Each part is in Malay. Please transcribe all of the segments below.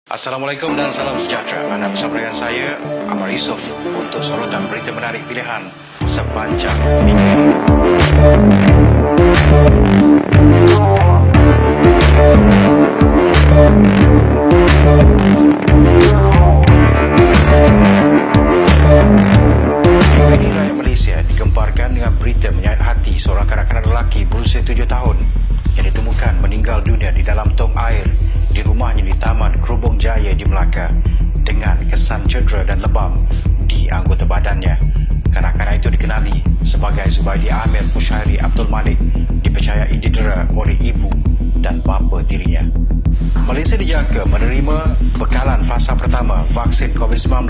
Assalamualaikum dan salam sejahtera. Anda bersama dengan saya, Amar Yusof, untuk sorotan berita menarik pilihan sepanjang minggu ini. Minggu ini rakyat Malaysia digemparkan dengan berita menyayat hati seorang kanak-kanak lelaki berusia 7 tahun yang ditemukan meninggal dunia di dalam tong air di rumahnya di Taman Kerubung Jaya di Melaka dengan kesan cedera dan lebam di anggota badannya. Kanak-kanak itu dikenali sebagai Zubaidi Amir Musyairi Abdul Malik, dipercayai didera oleh ibu dan bapa dirinya. Malaysia dijangka menerima bekalan fasa pertama vaksin COVID-19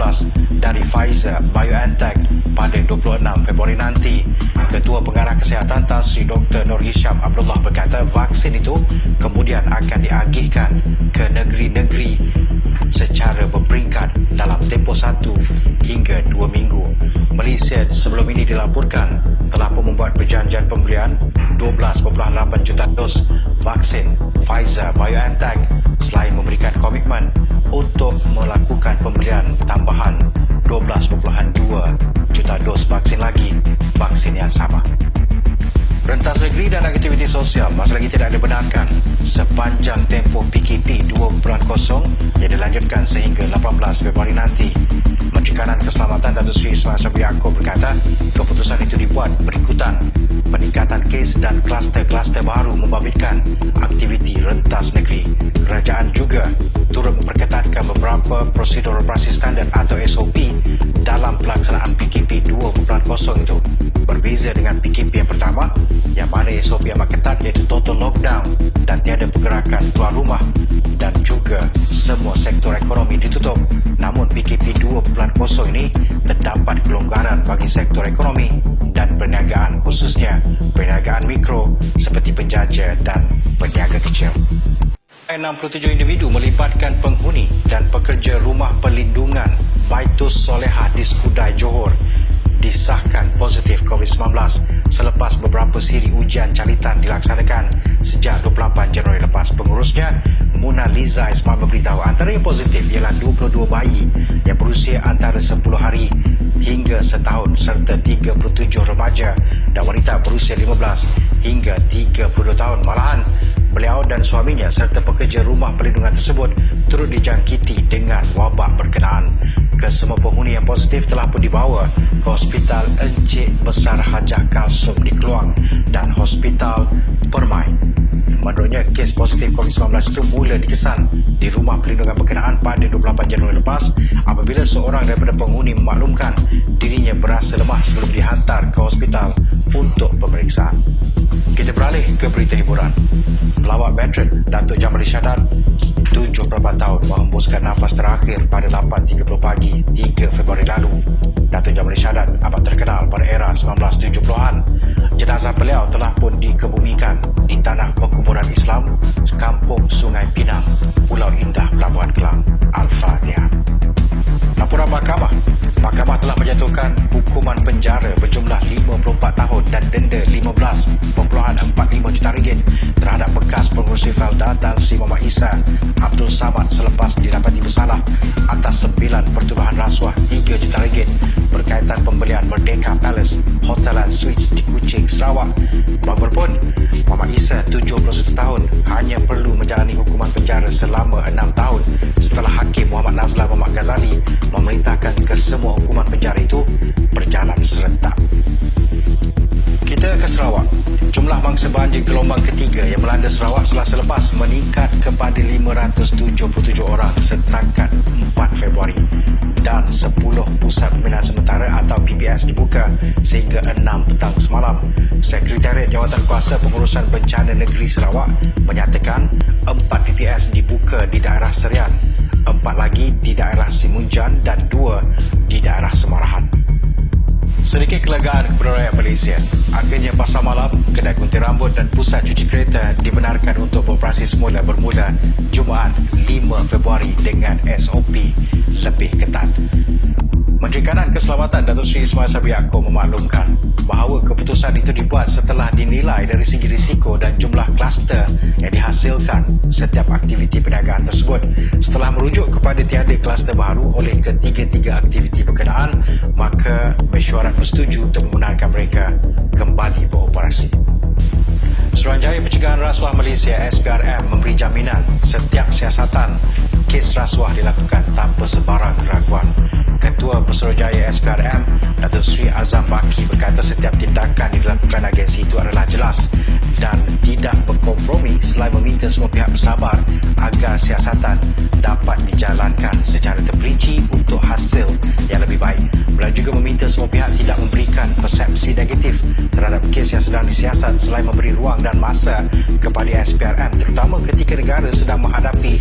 dari Pfizer-BioNTech pada 26 Februari nanti. Ketua Pengarah Kesihatan Tan Sri Dr. Nur Hisham Abdullah berkata vaksin itu kemudian akan diagihkan ke negeri-negeri secara berperingkat dalam tempoh 1 hingga 2 minggu. Malaysia sebelum ini dilaporkan telah pun membuat perjanjian pembelian 12.8 juta dos vaksin Pfizer-BioNTech selain memberikan komitmen untuk melakukan pembelian tambahan 12.2 juta dos vaksin lagi, vaksin yang sama. Rentas negeri dan aktiviti sosial masih lagi tidak dibenarkan sepanjang tempoh PKP 2.0 yang dilanjutkan sehingga 18 Februari nanti. Menteri Kanan Keselamatan Datuk Seri Ismail Sabri Yaakob berkata keputusan itu dibuat berikutan peningkatan kes dan kluster-kluster baru membabitkan aktiviti rentas negeri. Kerajaan juga turut memperketatkan beberapa prosedur operasi standard atau SOP dalam pelaksanaan PKP 2.0 itu. Berbeza dengan PKP yang pertama, yang mana SOP yang amat ketat iaitu total lockdown dan tiada pergerakan keluar rumah dan juga semua sektor ekonomi ditutup. Namun PKP 2.0 ini terdapat kelonggaran bagi sektor ekonomi dan perniagaan, khususnya perniagaan mikro seperti penjaja dan peniaga kecil. 67 individu melibatkan penghuni dan pekerja rumah perlindungan Baitus Solehah di Skudai, Johor disahkan positif COVID-19 selepas beberapa siri ujian calitan dilaksanakan sejak 28 Januari lepas. Pengurusnya, Muna Liza Ismail memberitahu antara yang positif ialah 22 bayi yang berusia antara 10 hari hingga setahun serta 37 remaja dan wanita berusia 15 hingga 32 tahun. Malahan, beliau dan suaminya serta pekerja rumah perlindungan tersebut turut dijangkiti dengan wabak berkenaan. Kesemua penghuni yang positif telah pun dibawa ke Hospital Encik Besar Hajah Kalsum di Keluang dan Hospital Permai. Menurutnya, kes positif COVID-19 itu mula dikesan di rumah perlindungan berkenaan pada 28 Januari lepas apabila seorang daripada penghuni memaklumkan dirinya berasa lemah sebelum dihantar ke hospital untuk pemeriksaan. Kita beralih ke berita hiburan. Pelawak veteran Datuk Jamal Irsyadat 78 tahun menghembuskan nafas terakhir pada 8.30 pagi 3 Februari lalu. Datuk Jamal Irsyadat amat terkenal pada era 1970-an. Jenazah beliau telah pun dikebumikan di tanah perkuburan Islam Kampung Sungai Pinang, Pulau Indah, Pelabuhan Kelang. Al-Fatihah. Laporan Mahkamah telah menjatuhkan hukuman penjara berjumlah 54 tahun dan denda 15.45 juta ringgit terhadap bekas pengurusi Felda Tan Sri Muhammad Isa Abdul Samad selepas didapati bersalah atas 9 pertuduhan rasuah 3 juta ringgit berkaitan pembelian Merdeka Palace Hotel and Suites di Kuching, Sarawak. Bagaimanapun, Muhammad Isa 71 tahun hanya perlu menjalani hukuman penjara selama 6 tahun setelah Hakim Muhammad Nazlan Muhammad Ghazali memerintahkan kesemua hukuman penjara itu berjalan serentak. Kita ke Sarawak. Jumlah mangsa banjir gelombang ketiga yang melanda Sarawak Selasa lepas meningkat kepada 577 orang setakat 4 Februari dan 10 pusat pembinaan sementara atau PPS dibuka sehingga 6 petang semalam. Sekretariat Jawatan Kuasa Pengurusan Bencana Negeri Sarawak menyatakan 4 PPS dibuka di daerah Serian, 4 lagi di daerah Simunjan dan 2 di daerah Semarahan. Sedikit kelegaan kepada rakyat Malaysia. Akhirnya pasar malam, kedai gunting rambut dan pusat cuci kereta dibenarkan untuk beroperasi semula bermula Jumaat 5 Februari dengan SOP lebih ketat. Menteri Kanan Keselamatan Datuk Seri Ismail Sabri Yaakob memaklumkan bahawa keputusan itu dibuat setelah dinilai dari segi risiko dan jumlah kluster yang dihasilkan setiap aktiviti perniagaan tersebut. Setelah merujuk ke kepada tiada kluster baru oleh ketiga-tiga aktiviti berkenaan, maka mesyuarat bersetuju untuk membenarkan mereka kembali beroperasi. Suruhanjaya Pencegahan Rasuah Malaysia SPRM memberi jaminan setiap siasatan kes rasuah dilakukan tanpa sebarang keraguan. Ketua Pesuruhjaya SPRM Datuk Seri Azam Baki berkata setiap tindakan yang dilakukan agensi itu adalah jelas dan tidak berkompromi selain meminta semua pihak bersabar agar siasatan dapat dijalankan secara terperinci untuk hasil yang lebih baik. Beliau juga meminta semua pihak tidak memberikan persepsi negatif terhadap kes yang sedang disiasat selain memberi ruang dan masa kepada SPRM terutama ketika negara sedang menghadapi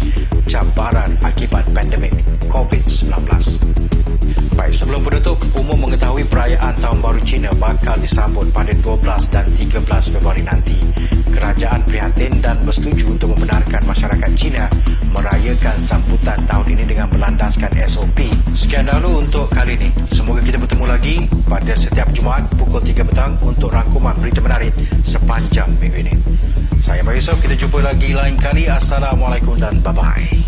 cabaran akibat pandemik COVID-19. Baik, sebelum penutup, umum mengetahui perayaan Tahun Baru Cina bakal disambut pada 12 dan 13 Februari nanti. Kerajaan prihatin dan bersetuju untuk membenarkan masyarakat Cina merayakan sambutan tahun ini dengan berlandaskan SOP. Sekian dahulu untuk kali ini. Semoga kita bertemu lagi pada setiap Jumaat pukul 3 petang untuk rangkuman berita menarik sepanjang minggu ini. Saya Abang Yusof, kita jumpa lagi lain kali. Assalamualaikum dan bye-bye.